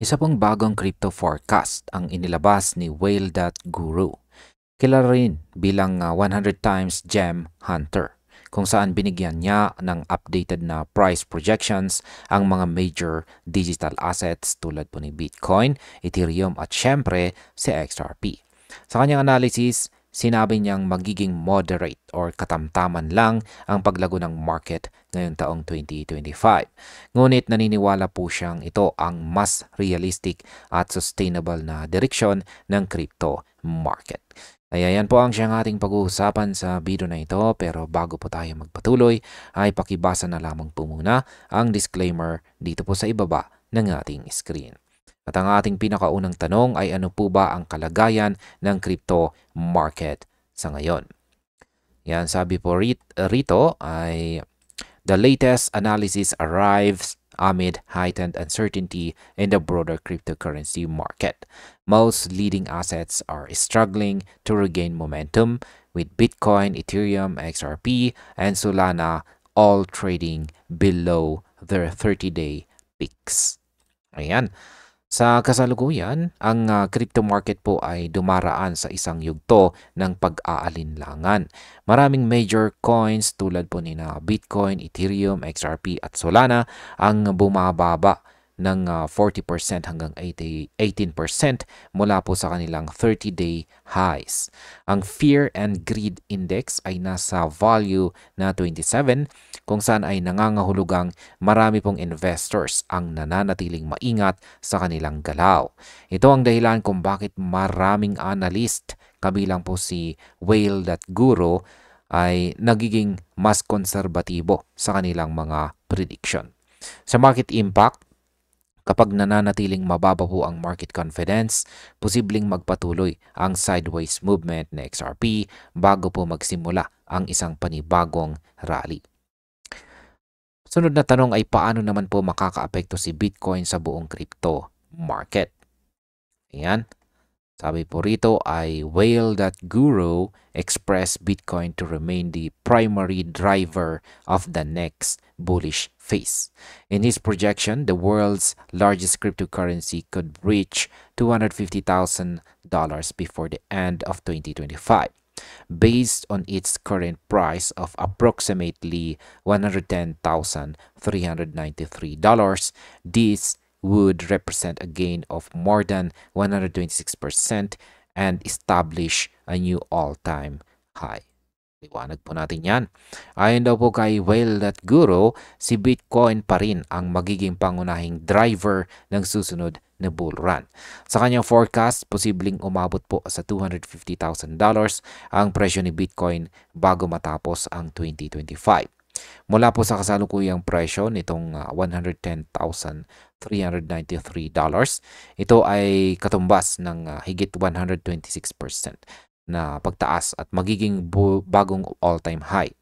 Isa pong bagong crypto forecast ang inilabas ni Whale.Guru. Kilala rin bilang 100 times gem hunter, kung saan binigyan niya ng updated na price projections ang mga major digital assets tulad po ni Bitcoin, Ethereum at syempre si XRP. Sa kanyang analysis, sinabi niyang magiging moderate or katamtaman lang ang paglago ng market ngayong taong 2025. Ngunit naniniwala po siyang ito ang mas realistic at sustainable na direksyon ng crypto market. Kaya yan po ang siyang ating pag-uusapan sa video na ito, pero bago po tayo magpatuloy ay pakibasa na lamang po muna ang disclaimer dito po sa ibaba ng ating screen. At ang ating pinakaunang tanong ay ano po ba ang kalagayan ng crypto market sa ngayon? Yan, sabi po rito ay the latest analysis arrives amid heightened uncertainty in the broader cryptocurrency market. Most leading assets are struggling to regain momentum, with Bitcoin, Ethereum, XRP, and Solana all trading below their 30-day peaks. Ayan. Sa kasalukuyan, ang crypto market po ay dumaraan sa isang yugto ng pag-aalinlangan. Maraming major coins tulad po ni na Bitcoin, Ethereum, XRP at Solana ang bumababa ng 40% hanggang 18% mula po sa kanilang 30-day highs. Ang Fear and Greed Index ay nasa value na 27, kung saan ay nangangahulugang marami pong investors ang nananatiling maingat sa kanilang galaw. Ito ang dahilan kung bakit maraming analyst, kabilang po si Whale.Guru, ay nagiging mas konserbatibo sa kanilang mga prediction. Sa market impact, kapag nananatiling mababa po ang market confidence, posibleng magpatuloy ang sideways movement ng XRP bago po magsimula ang isang panibagong rally. Sunod na tanong ay paano naman po makakaapekto si Bitcoin sa buong crypto market? Ayan. Sabi po rito ay Whale.Guru expressed Bitcoin to remain the primary driver of the next bullish phase. In his projection, the world's largest cryptocurrency could reach $250,000 before the end of 2025. Based on its current price of approximately $110,393, this would represent a gain of more than 126% and establish a new all-time high. Liwanag po natin yan. Ayon daw po kay Whale.Guru, si Bitcoin pa rin ang magiging pangunahing driver ng susunod na bull run. Sa kanyang forecast, posibleng umabot po sa $250,000 ang presyo ni Bitcoin bago matapos ang 2025. Mula po sa kasalukuyang presyo nitong $110,393, ito ay katumbas ng higit 126% na pagtaas at magiging bagong all-time high.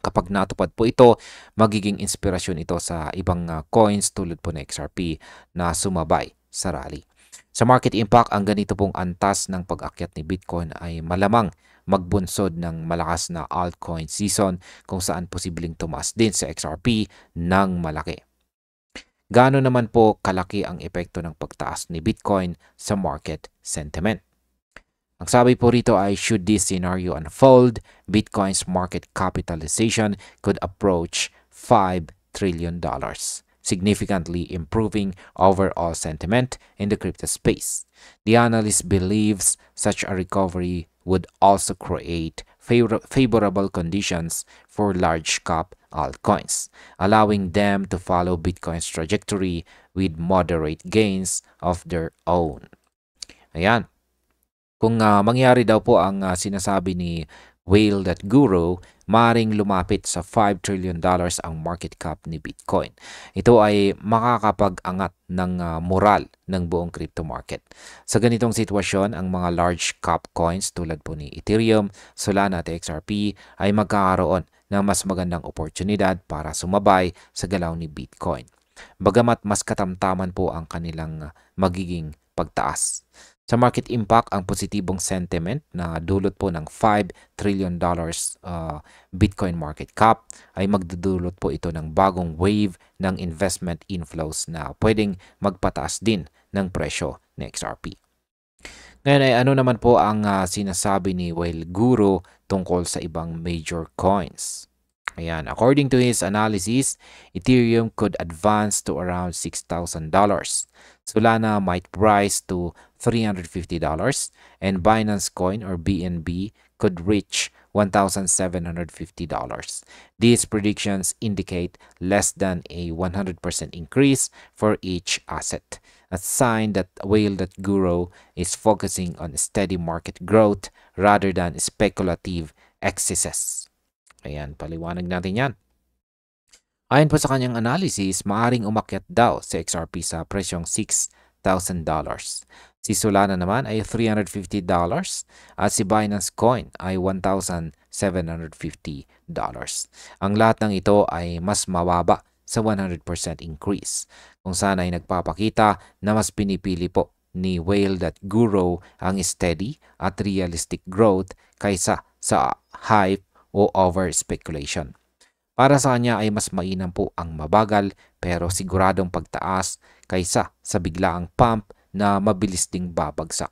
Kapag natupad po ito, magiging inspirasyon ito sa ibang coins tulad po ng XRP na sumabay sa rally. Sa market impact, ang ganito pong antas ng pag-akyat ni Bitcoin ay malamang magbunsod ng malakas na altcoin season, kung saan posibleng tumaas din sa XRP ng malaki. Gaano naman po kalaki ang epekto ng pagtaas ni Bitcoin sa market sentiment? Ang sabi po rito ay, should this scenario unfold, Bitcoin's market capitalization could approach $5 trillion, significantly improving overall sentiment in the crypto space. The analyst believes such a recovery would also create favorable conditions for large-cap altcoins, allowing them to follow Bitcoin's trajectory with moderate gains of their own. Ayan. Kung mangyari daw po ang sinasabi ni Whale.Guru, maring lumapit sa $5 trillion ang market cap ni Bitcoin. Ito ay makakapag-angat ng moral ng buong crypto market. Sa ganitong sitwasyon, ang mga large cap coins tulad po ni Ethereum, Solana at XRP ay magkakaroon ng mas magandang oportunidad para sumabay sa galaw ni Bitcoin, bagamat mas katamtaman po ang kanilang magiging pagtaas. Sa market impact, ang positibong sentiment na dulot po ng $5 trillion Bitcoin market cap ay magdudulot po ito ng bagong wave ng investment inflows na pwedeng magpataas din ng presyo ng XRP. Ngayon ay ano naman po ang sinasabi ni Whale Guru tungkol sa ibang major coins. Ayan, according to his analysis, Ethereum could advance to around $6,000. Solana might rise to $350 and Binance Coin or BNB could reach $1,750. These predictions indicate less than a 100% increase for each asset, a sign that Whale.Guru is focusing on steady market growth rather than speculative excesses. Ayan, paliwanag natin yan. Ayon po sa kanyang analysis, maaring umakyat daw si XRP sa presyong $6,000. Si Solana naman ay $350 at si Binance Coin ay $1,750. Ang lahat ng ito ay mas mababa sa 100% increase, kung saan ay nagpapakita na mas pinipili po ni Whale.Guru ang steady at realistic growth kaysa sa hype o over-speculation. Para sa kanya ay mas mainam po ang mabagal pero siguradong pagtaas kaysa sa biglaang pump na mabilis ding babagsak.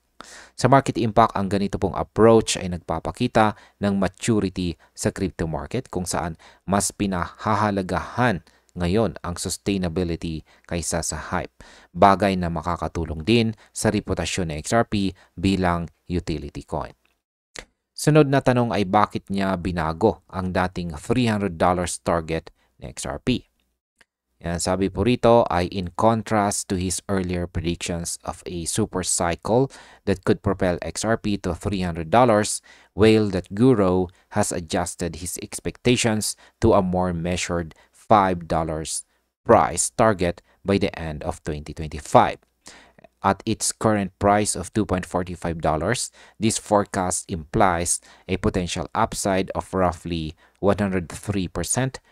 Sa market impact, ang ganito pong approach ay nagpapakita ng maturity sa crypto market kung saan mas pinahahalagahan ngayon ang sustainability kaysa sa hype, bagay na makakatulong din sa reputasyon ng XRP bilang utility coin. Sunod na tanong ay bakit niya binago ang dating $300 target ng XRP? Yan, sabi po rito ay in contrast to his earlier predictions of a super cycle that could propel XRP to $300, Whale.Guru has adjusted his expectations to a more measured $5 price target by the end of 2025. At its current price of $2.45, this forecast implies a potential upside of roughly 103%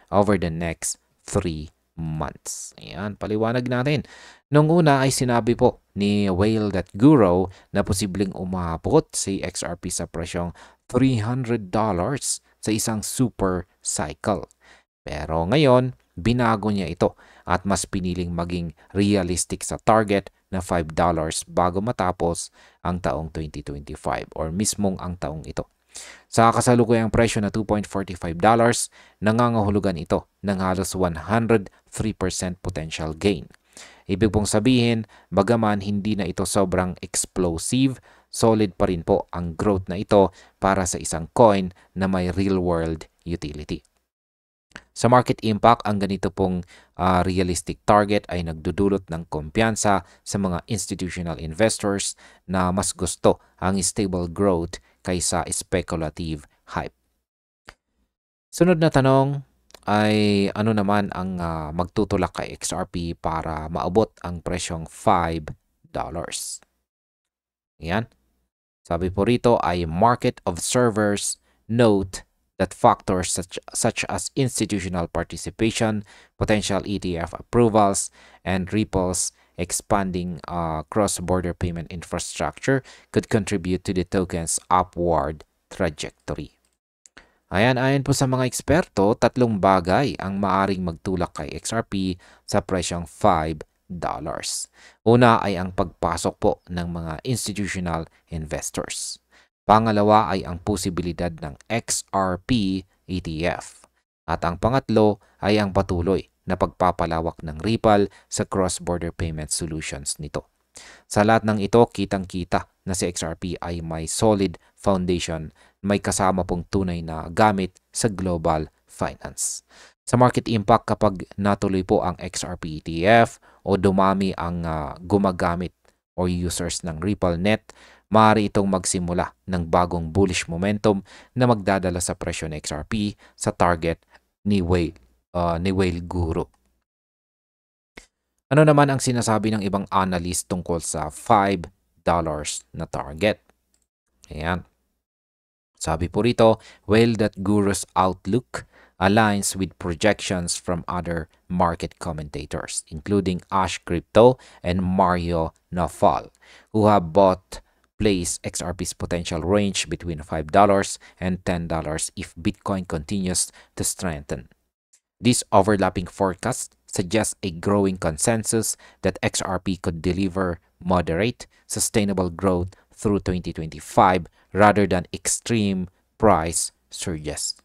over the next 3 months. Ayan, paliwanag natin. Nung una ay sinabi po ni Whale.Guru na posibleng umabot si XRP sa presyong $300 sa isang super cycle. Pero ngayon, binago niya ito at mas piniling maging realistic sa target na $5 bago matapos ang taong 2025 or mismong ang taong ito. Sa kasalukuyang presyo na $2.45, nangangahulugan ito ng halos 103% potential gain. Ibig pong sabihin, bagaman hindi na ito sobrang explosive, solid pa rin po ang growth na ito para sa isang coin na may real-world utility. Sa market impact, ang ganito pong realistic target ay nagdudulot ng kumpiyansa sa mga institutional investors na mas gusto ang stable growth kaysa speculative hype. Sunod na tanong ay ano naman ang magtutulak kay XRP para maabot ang presyong $5? Yan. Sabi po rito ay market observers note that factors such as institutional participation, potential ETF approvals, and Ripple's expanding cross-border payment infrastructure could contribute to the token's upward trajectory. Ayon po sa mga eksperto, tatlong bagay ang maaring magtulak kay XRP sa presyong $5. Una ay ang pagpasok po ng mga institutional investors. Pangalawa ay ang posibilidad ng XRP ETF. At ang pangatlo ay ang patuloy na pagpapalawak ng Ripple sa cross-border payment solutions nito. Sa lahat ng ito, kitang-kita na si XRP ay may solid foundation, may kasama pong tunay na gamit sa global finance. Sa market impact, kapag natuloy po ang XRP ETF o dumami ang gumagamit o users ng RippleNet, maaari itong magsimula ng bagong bullish momentum na magdadala sa presyo ng XRP sa target ni Whale Guru. Ano naman ang sinasabi ng ibang analyst tungkol sa $5 na target? Ayan. Sabi po rito, Whale.Guru's outlook aligns with projections from other market commentators, including Ash Crypto and Mario Nawfal, who have both place XRP's potential range between $5 and $10 if Bitcoin continues to strengthen. This overlapping forecast suggests a growing consensus that XRP could deliver moderate, sustainable growth through 2025 rather than extreme price surges.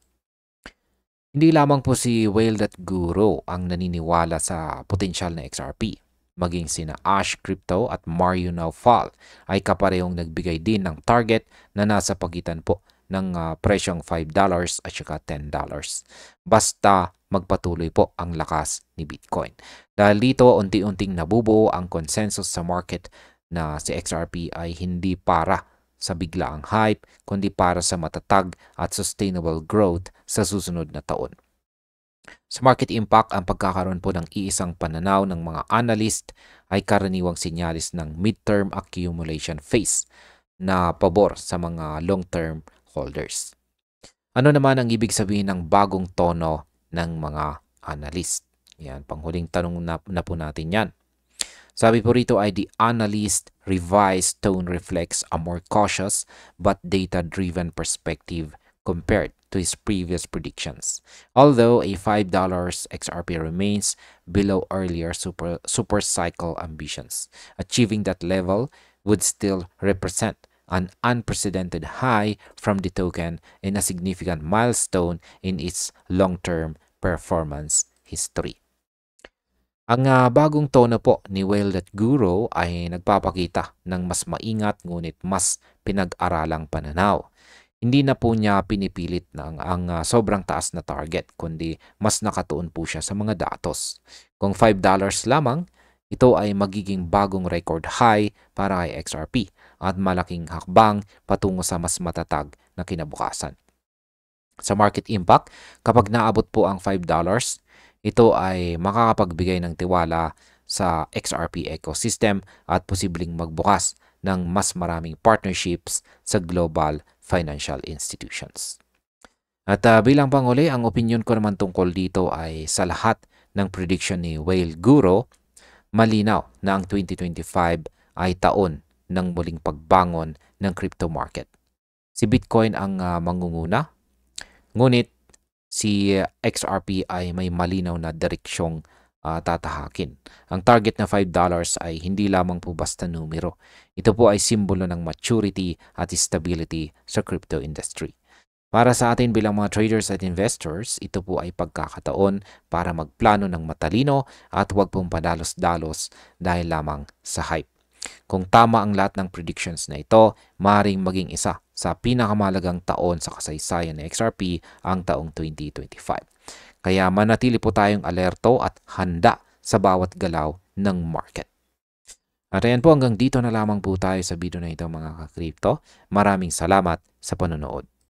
Hindi lamang po si Whale.Guru ang naniniwala sa potensyal na XRP. Maging sina Ash Crypto at Mario Naufal ay kaparehong nagbigay din ng target na nasa pagitan po ng presyong $5 at saka $10. Basta magpatuloy po ang lakas ni Bitcoin. Dahil dito, unti-unting nabubuo ang consensus sa market na si XRP ay hindi para sa biglaang hype, kundi para sa matatag at sustainable growth sa susunod na taon. Sa market impact, ang pagkakaroon po ng iisang pananaw ng mga analyst ay karaniwang sinyalis ng midterm accumulation phase na pabor sa mga long-term holders. Ano naman ang ibig sabihin ng bagong tono ng mga analyst? Yan, panghuling tanong na po natin yan. Sabi po rito ay the analyst revised tone reflects a more cautious but data-driven perspective compared to his previous predictions. Although a $5 XRP remains below earlier super cycle ambitions, achieving that level would still represent an unprecedented high from the token and a significant milestone in its long-term performance history. Ang bagong tono po ni Whale.Guru ay nagpapakita ng mas maingat ngunit mas pinag-aralang pananaw. Hindi na po niya pinipilit ang sobrang taas na target, kundi mas nakatuon po siya sa mga datos. Kung $5 lamang, ito ay magiging bagong record high para kay XRP at malaking hakbang patungo sa mas matatag na kinabukasan. Sa market impact, kapag naabot po ang $5, ito ay makakapagbigay ng tiwala sa XRP ecosystem at posibleng magbukas ng mas maraming partnerships sa global financial institutions. At bilang panguli, ang opinion ko naman tungkol dito ay sa lahat ng prediction ni Whale.Guru, malinaw na ang 2025 ay taon ng muling pagbangon ng crypto market. Si Bitcoin ang mangunguna, ngunit si XRP ay may malinaw na direksyong tatahakin. Ang target na $5 ay hindi lamang po basta numero. Ito po ay simbolo ng maturity at stability sa crypto industry. Para sa atin bilang mga traders at investors, ito po ay pagkakataon para magplano ng matalino at huwag pong padalos-dalos dahil lamang sa hype. Kung tama ang lahat ng predictions na ito, maaaring maging isa sa pinakamahalagang taon sa kasaysayan ng XRP ang taong 2025. Kaya manatili po tayong alerto at handa sa bawat galaw ng market. At ayan po, hanggang dito na lamang po tayo sa video na ito mga ka-crypto. Maraming salamat sa panonood.